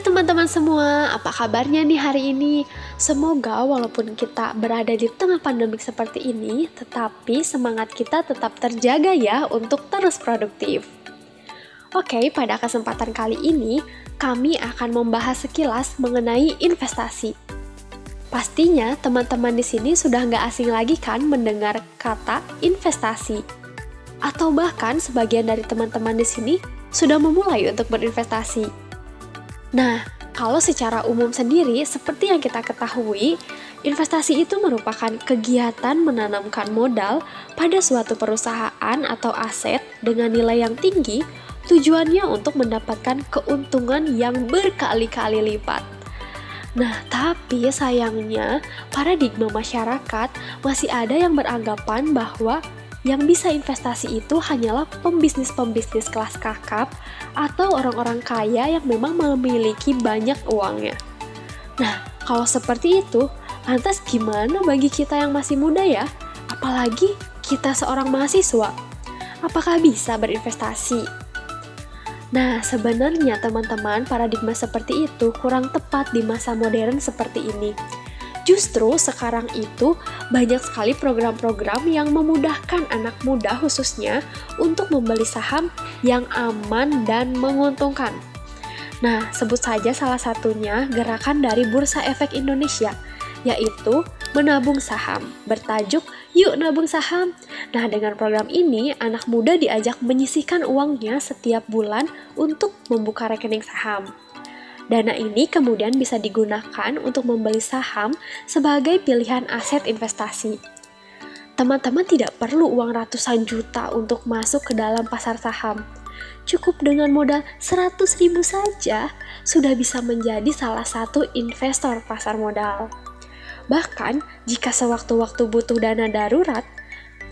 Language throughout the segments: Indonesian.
Hai teman-teman semua, apa kabarnya nih hari ini? Semoga walaupun kita berada di tengah pandemik seperti ini, tetapi semangat kita tetap terjaga ya untuk terus produktif. Oke, pada kesempatan kali ini, kami akan membahas sekilas mengenai investasi. Pastinya teman-teman di sini sudah nggak asing lagi kan mendengar kata investasi. Atau bahkan sebagian dari teman-teman di sini sudah memulai untuk berinvestasi. Nah, kalau secara umum sendiri, seperti yang kita ketahui, investasi itu merupakan kegiatan menanamkan modal pada suatu perusahaan atau aset dengan nilai yang tinggi, tujuannya untuk mendapatkan keuntungan yang berkali-kali lipat. Nah, tapi sayangnya, paradigma masyarakat masih ada yang beranggapan bahwa yang bisa investasi itu hanyalah pembisnis-pembisnis kelas kakap atau orang-orang kaya yang memang memiliki banyak uangnya. Nah, kalau seperti itu, lantas gimana bagi kita yang masih muda ya? Apalagi kita seorang mahasiswa. Apakah bisa berinvestasi? Nah, sebenarnya teman-teman, paradigma seperti itu kurang tepat di masa modern seperti ini. Justru sekarang itu banyak sekali program-program yang memudahkan anak muda khususnya untuk membeli saham yang aman dan menguntungkan. Nah, sebut saja salah satunya gerakan dari Bursa Efek Indonesia, yaitu menabung saham, bertajuk Yuk Nabung Saham. Nah, dengan program ini, anak muda diajak menyisihkan uangnya setiap bulan untuk membuka rekening saham. Dana ini kemudian bisa digunakan untuk membeli saham sebagai pilihan aset investasi. Teman-teman tidak perlu uang ratusan juta untuk masuk ke dalam pasar saham. Cukup dengan modal 100.000 saja sudah bisa menjadi salah satu investor pasar modal. Bahkan, jika sewaktu-waktu butuh dana darurat,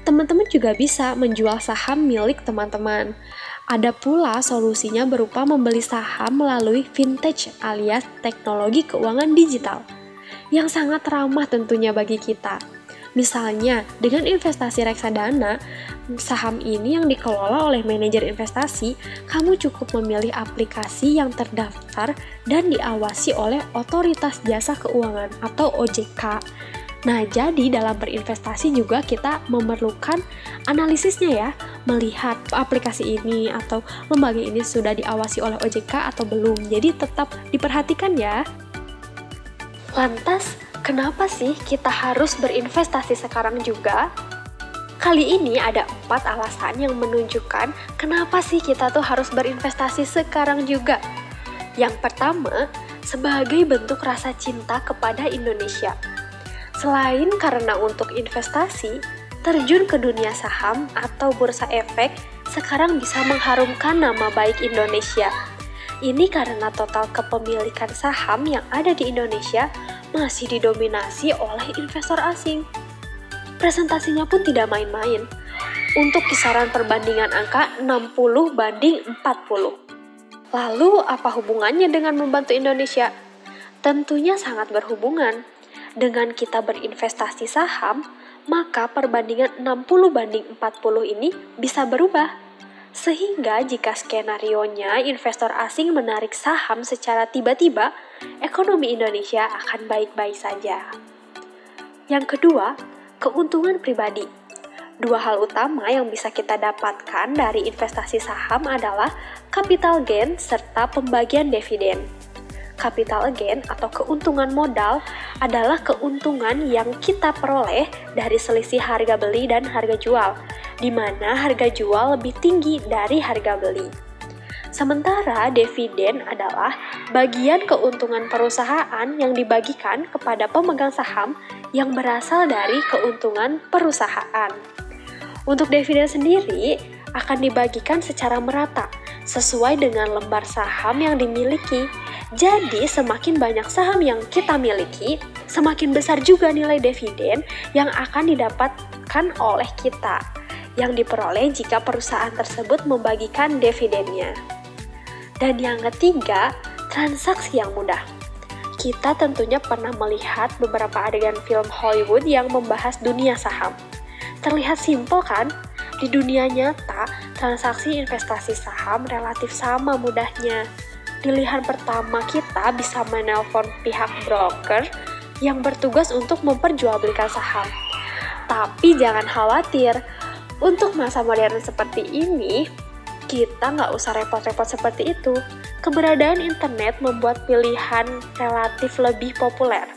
teman-teman juga bisa menjual saham milik teman-teman. Ada pula solusinya berupa membeli saham melalui vintage alias teknologi keuangan digital yang sangat ramah tentunya bagi kita. Misalnya, dengan investasi reksadana, saham ini yang dikelola oleh manajer investasi, kamu cukup memilih aplikasi yang terdaftar dan diawasi oleh Otoritas Jasa Keuangan atau OJK. Nah, jadi dalam berinvestasi juga kita memerlukan analisisnya ya, melihat aplikasi ini atau lembaga ini sudah diawasi oleh OJK atau belum. Jadi tetap diperhatikan ya. Lantas, kenapa sih kita harus berinvestasi sekarang juga? Kali ini ada 4 alasan yang menunjukkan kenapa sih kita tuh harus berinvestasi sekarang juga. Yang pertama, sebagai bentuk rasa cinta kepada Indonesia. Selain karena untuk investasi, terjun ke dunia saham atau bursa efek sekarang bisa mengharumkan nama baik Indonesia. Ini karena total kepemilikan saham yang ada di Indonesia masih didominasi oleh investor asing. Presentasinya pun tidak main-main. Untuk kisaran perbandingan angka 60/40. Lalu apa hubungannya dengan membantu Indonesia? Tentunya sangat berhubungan. Dengan kita berinvestasi saham, maka perbandingan 60/40 ini bisa berubah. Sehingga jika skenarionya investor asing menarik saham secara tiba-tiba, ekonomi Indonesia akan baik-baik saja. Yang kedua, keuntungan pribadi. 2 hal utama yang bisa kita dapatkan dari investasi saham adalah capital gain serta pembagian dividen. Capital gain atau keuntungan modal adalah keuntungan yang kita peroleh dari selisih harga beli dan harga jual, di mana harga jual lebih tinggi dari harga beli. Sementara dividen adalah bagian keuntungan perusahaan yang dibagikan kepada pemegang saham yang berasal dari keuntungan perusahaan. Untuk dividen sendiri akan dibagikan secara merata sesuai dengan lembar saham yang dimiliki. Jadi, semakin banyak saham yang kita miliki, semakin besar juga nilai dividen yang akan didapatkan oleh kita, yang diperoleh jika perusahaan tersebut membagikan dividennya. Dan yang ketiga, transaksi yang mudah. Kita tentunya pernah melihat beberapa adegan film Hollywood yang membahas dunia saham. Terlihat simpel kan? Di dunia nyata, transaksi investasi saham relatif sama mudahnya. pilihan pertama kita bisa menelpon pihak broker yang bertugas untuk memperjualbelikan saham. Tapi jangan khawatir, untuk masa modern seperti ini, kita nggak usah repot-repot seperti itu. Keberadaan internet membuat pilihan relatif lebih populer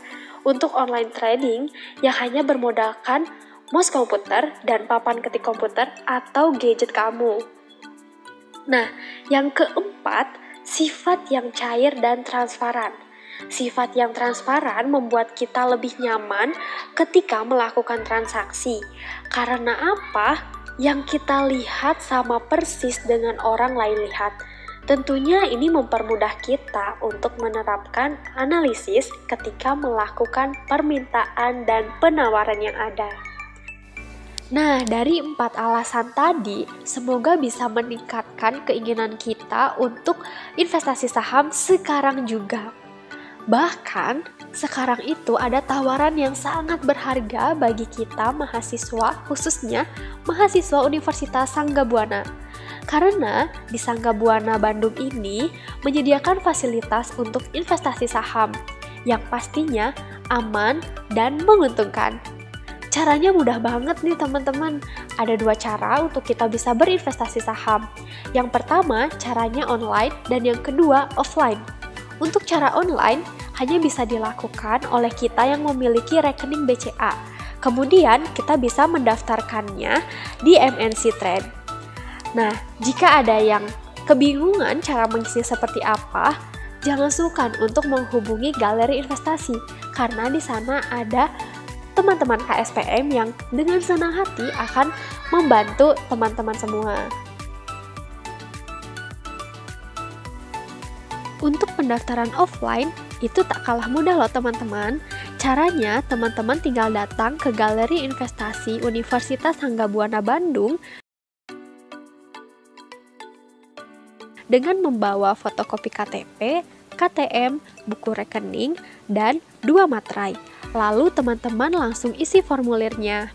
untuk online trading yang hanya bermodalkan mouse komputer dan papan ketik komputer atau gadget kamu. Nah, yang keempat, sifat yang cair dan transparan. Sifat yang transparan membuat kita lebih nyaman ketika melakukan transaksi. Karena apa? Yang kita lihat sama persis dengan orang lain lihat. Tentunya ini mempermudah kita untuk menerapkan analisis ketika melakukan permintaan dan penawaran yang ada. Nah, dari 4 alasan tadi, semoga bisa meningkatkan keinginan kita untuk investasi saham sekarang juga. Bahkan, sekarang itu ada tawaran yang sangat berharga bagi kita mahasiswa, khususnya mahasiswa Universitas Sanggabuana. Karena di Sanggabuana Bandung ini menyediakan fasilitas untuk investasi saham yang pastinya aman dan menguntungkan. Caranya mudah banget nih teman-teman. Ada 2 cara untuk kita bisa berinvestasi saham. Yang pertama, caranya online dan yang kedua, offline. Untuk cara online, hanya bisa dilakukan oleh kita yang memiliki rekening BCA. Kemudian, kita bisa mendaftarkannya di MNC Trade. Nah, jika ada yang kebingungan cara mengisinya seperti apa, jangan sungkan untuk menghubungi Galeri Investasi, karena di sana ada teman-teman KSPM yang dengan senang hati akan membantu teman-teman semua. Untuk pendaftaran offline, itu tak kalah mudah loh teman-teman. Caranya, teman-teman tinggal datang ke Galeri Investasi Universitas Sanggabuana Bandung dengan membawa fotokopi KTP, KTM, buku rekening, dan 2 materai. Lalu teman-teman langsung isi formulirnya.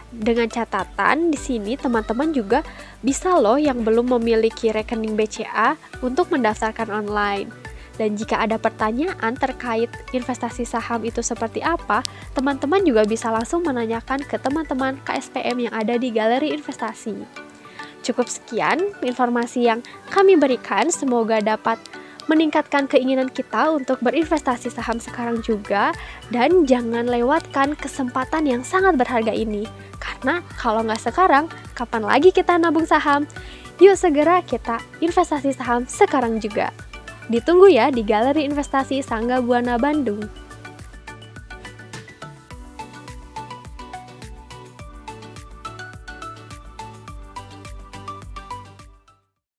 Dengan catatan di sini teman-teman juga bisa loh yang belum memiliki rekening BCA untuk mendaftarkan online. Dan jika ada pertanyaan terkait investasi saham itu seperti apa, teman-teman juga bisa langsung menanyakan ke teman-teman KSPM yang ada di Galeri Investasi. Cukup sekian informasi yang kami berikan, semoga dapat meningkatkan keinginan kita untuk berinvestasi saham sekarang juga, dan jangan lewatkan kesempatan yang sangat berharga ini. Karena kalau nggak sekarang, kapan lagi kita nabung saham? Yuk segera kita investasi saham sekarang juga. Ditunggu ya di Galeri Investasi Sanggabuana Bandung.